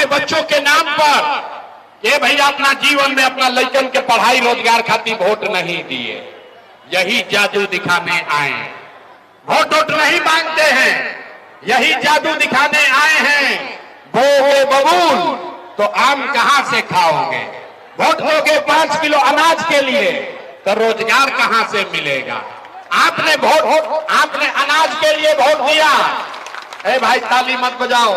अपने बच्चों के नाम पर ये भैया अपना जीवन में अपना लड़कन के पढ़ाई रोजगार खातिर वोट नहीं दिए, यही जादू दिखाने आए। वोट वोट नहीं मांगते हैं, यही जादू दिखाने आए हैं। बोगे बबूल तो आम कहां से खाओगे, वोट दोगे 5 किलो अनाज के लिए तो रोजगार कहां से मिलेगा। आपने अनाज के लिए वोट दिया। ए भाई ताली मत बजाओ,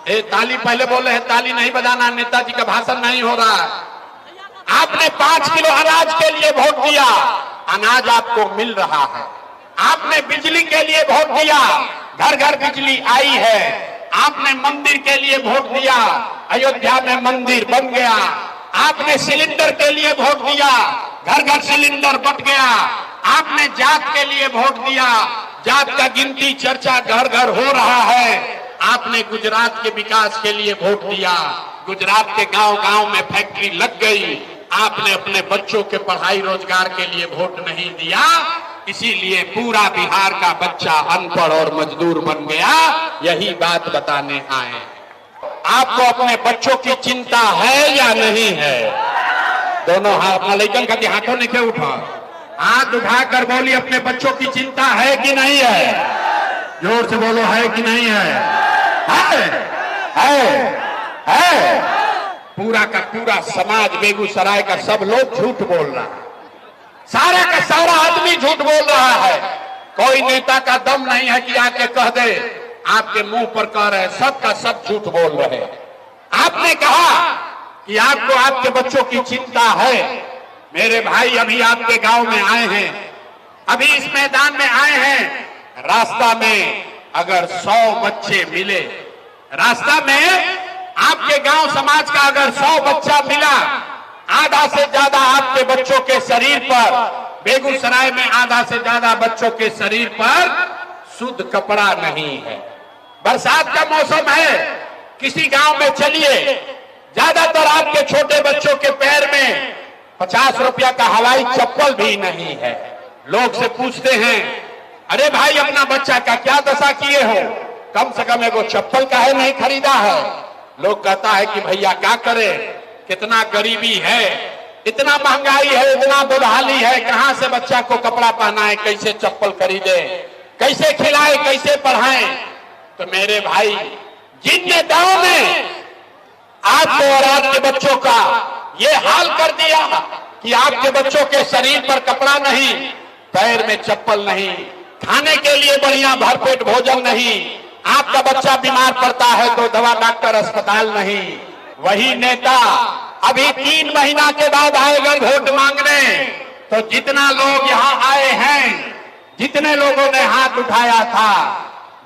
ए ताली पहले बोले हैं, ताली नहीं बजाना, नेताजी का भाषण नहीं हो रहा है। आपने 5 किलो अनाज के लिए वोट दिया, अनाज आपको मिल रहा है। आपने बिजली के लिए वोट दिया, घर घर बिजली आई है। आपने मंदिर के लिए वोट दिया, अयोध्या में मंदिर बन गया। आपने सिलेंडर के लिए वोट दिया, घर घर सिलेंडर बट गया। आपने जात के लिए वोट दिया, जात का गिनती चर्चा घर घर हो रहा है। आपने गुजरात के विकास के लिए वोट दिया, गुजरात के गांव गांव में फैक्ट्री लग गई। आपने अपने बच्चों के पढ़ाई रोजगार के लिए वोट नहीं दिया, इसीलिए पूरा बिहार का बच्चा अनपढ़ और मजदूर बन गया। यही बात बताने आए। आपको अपने बच्चों की चिंता है या नहीं है? दोनों हाथ अपना लेकर कभी हाथों नीचे उठा, हाथ उठाकर बोली अपने बच्चों की चिंता है कि नहीं है? जोर से बोलो, है कि नहीं है? है। पूरा का पूरा समाज बेगूसराय का सब लोग झूठ बोल रहा है, सारा का सारा आदमी झूठ बोल रहा है। कोई नेता का दम नहीं है कि आके कह दे, आपके मुंह पर कह रहे, सब का सब झूठ बोल रहे। आपने कहा कि आपको आपके बच्चों की चिंता है। मेरे भाई अभी आपके गांव में आए हैं, अभी इस मैदान में आए हैं। रास्ता में अगर 100 बच्चे मिले, रास्ता में आपके गांव समाज का अगर 100 बच्चा मिला, आधा से ज्यादा आपके बच्चों के शरीर पर, बेगूसराय में आधा से ज्यादा बच्चों के शरीर पर शुद्ध कपड़ा नहीं है। बरसात का मौसम है, किसी गांव में चलिए, ज्यादातर आपके छोटे बच्चों के पैर में 50 रुपया का हवाई चप्पल भी नहीं है। लोग से पूछते हैं, अरे भाई अपना बच्चा का क्या दशा किए हो, कम से कम एगो चप्पल काहे नहीं खरीदा है? लोग कहता है कि भैया क्या करे, कितना गरीबी है, इतना महंगाई है, इतना बदहाली है, कहां से बच्चा को कपड़ा पहनाए, कैसे चप्पल खरीदे, कैसे खिलाए, कैसे पढ़ाएं। तो मेरे भाई, जिन नेताओं ने आपको और आपके बच्चों का ये हाल कर दिया कि आपके बच्चों के शरीर पर कपड़ा नहीं, पैर में चप्पल नहीं, खाने के लिए बढ़िया भरपेट भोजन नहीं, आपका बच्चा बीमार पड़ता है तो दवा डॉक्टर अस्पताल नहीं, वही नेता अभी 3 महीना के बाद आएगा वोट मांगने। तो जितना लोग यहाँ आए हैं, जितने लोगों ने हाथ उठाया था,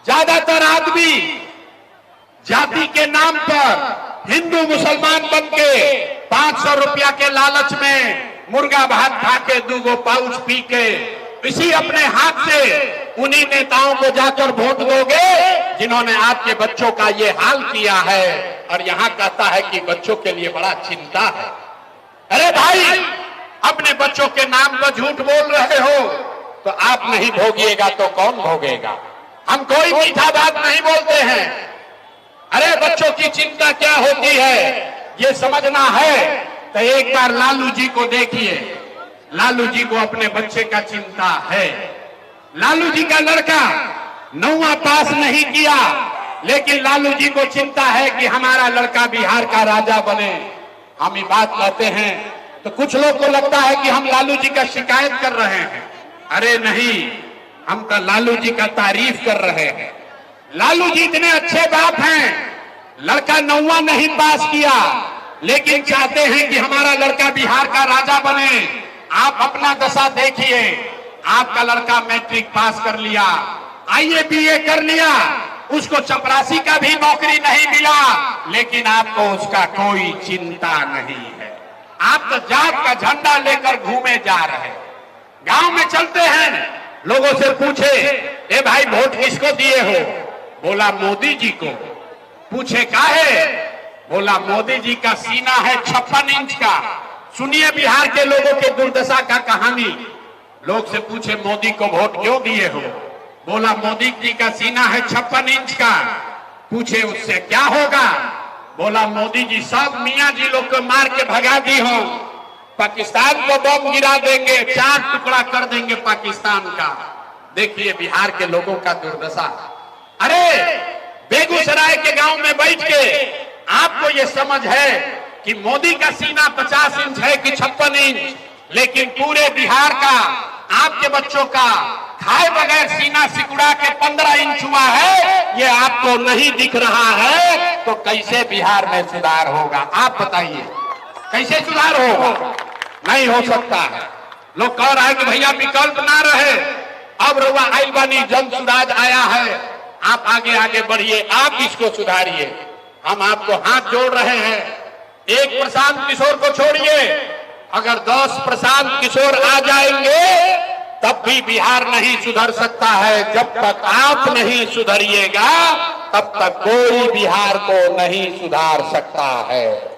ज्यादातर आदमी जाति के नाम पर हिंदू मुसलमान बन के 500 रुपया के लालच में मुर्गा भात खा के 2 पाउच पी के इसी अपने हाथ से उन्हीं नेताओं को जाकर वोट दोगे जिन्होंने आपके बच्चों का ये हाल किया है। और यहाँ कहता है कि बच्चों के लिए बड़ा चिंता है। अरे भाई, अपने बच्चों के नाम पर झूठ बोल रहे हो तो आप नहीं भोगिएगा तो कौन भोगेगा? हम कोई मीठा बात नहीं बोलते हैं। अरे बच्चों की चिंता क्या होती है ये समझना है तो एक बार लालू जी को देखिए। लालू जी को अपने बच्चे का चिंता है। लालू जी का लड़का 9वां पास नहीं किया, लेकिन लालू जी को चिंता है कि हमारा लड़का बिहार का राजा बने। हम ये बात कहते हैं तो कुछ लोग को लगता है कि हम लालू जी का शिकायत कर रहे हैं। अरे नहीं, हम तो लालू जी का तारीफ कर रहे हैं। लालू जी इतने अच्छे बाप हैं, लड़का 9वां नहीं पास किया लेकिन चाहते हैं कि हमारा लड़का बिहार का राजा बने। आप अपना दशा देखिए, आपका लड़का मैट्रिक पास कर लिया, आईए बीए कर लिया, उसको चपरासी का भी नौकरी नहीं मिला, लेकिन आपको उसका कोई चिंता नहीं है। आप तो जात का झंडा लेकर घूमे जा रहे। गांव में चलते हैं, लोगों से पूछे, ए भाई वोट किसको दिए हो? बोला मोदी जी को। पूछे काहे? बोला मोदी जी का सीना है 56 इंच का। सुनिए बिहार के लोगों के दुर्दशा का कहानी। लोग से पूछे मोदी को वोट क्यों दिए हो? बोला मोदी जी का सीना है 56 इंच का। पूछे उससे क्या होगा? बोला मोदी जी सब मियां जी लोग को मार के भगा दी हो, पाकिस्तान को बम गिरा देंगे, 4 टुकड़ा कर देंगे पाकिस्तान का। देखिए बिहार के लोगों का दुर्दशा। अरे बेगूसराय के गांव में बैठ के आपको ये समझ है कि मोदी का सीना 50 इंच है कि 56 इंच, लेकिन पूरे बिहार का आपके बच्चों का खाए बगैर सीना सिकुड़ा के 15 इंच हुआ है, ये आपको नहीं दिख रहा है, तो कैसे बिहार में सुधार होगा? आप बताइए कैसे सुधार होगा? नहीं हो सकता है। लोग कह रहा है कि भैया विकल्प ना रहे, अब रउआ आइल बानी, जन सुराज आया है, आप आगे आगे बढ़िए, आप इसको सुधारिए। हम आपको हाथ जोड़ रहे हैं। एक प्रशांत किशोर को छोड़िए, अगर 10 प्रशांत किशोर आ जाएंगे तब भी बिहार नहीं सुधर सकता है। जब तक आप नहीं सुधरिएगा तब तक कोई बिहार को नहीं सुधार सकता है।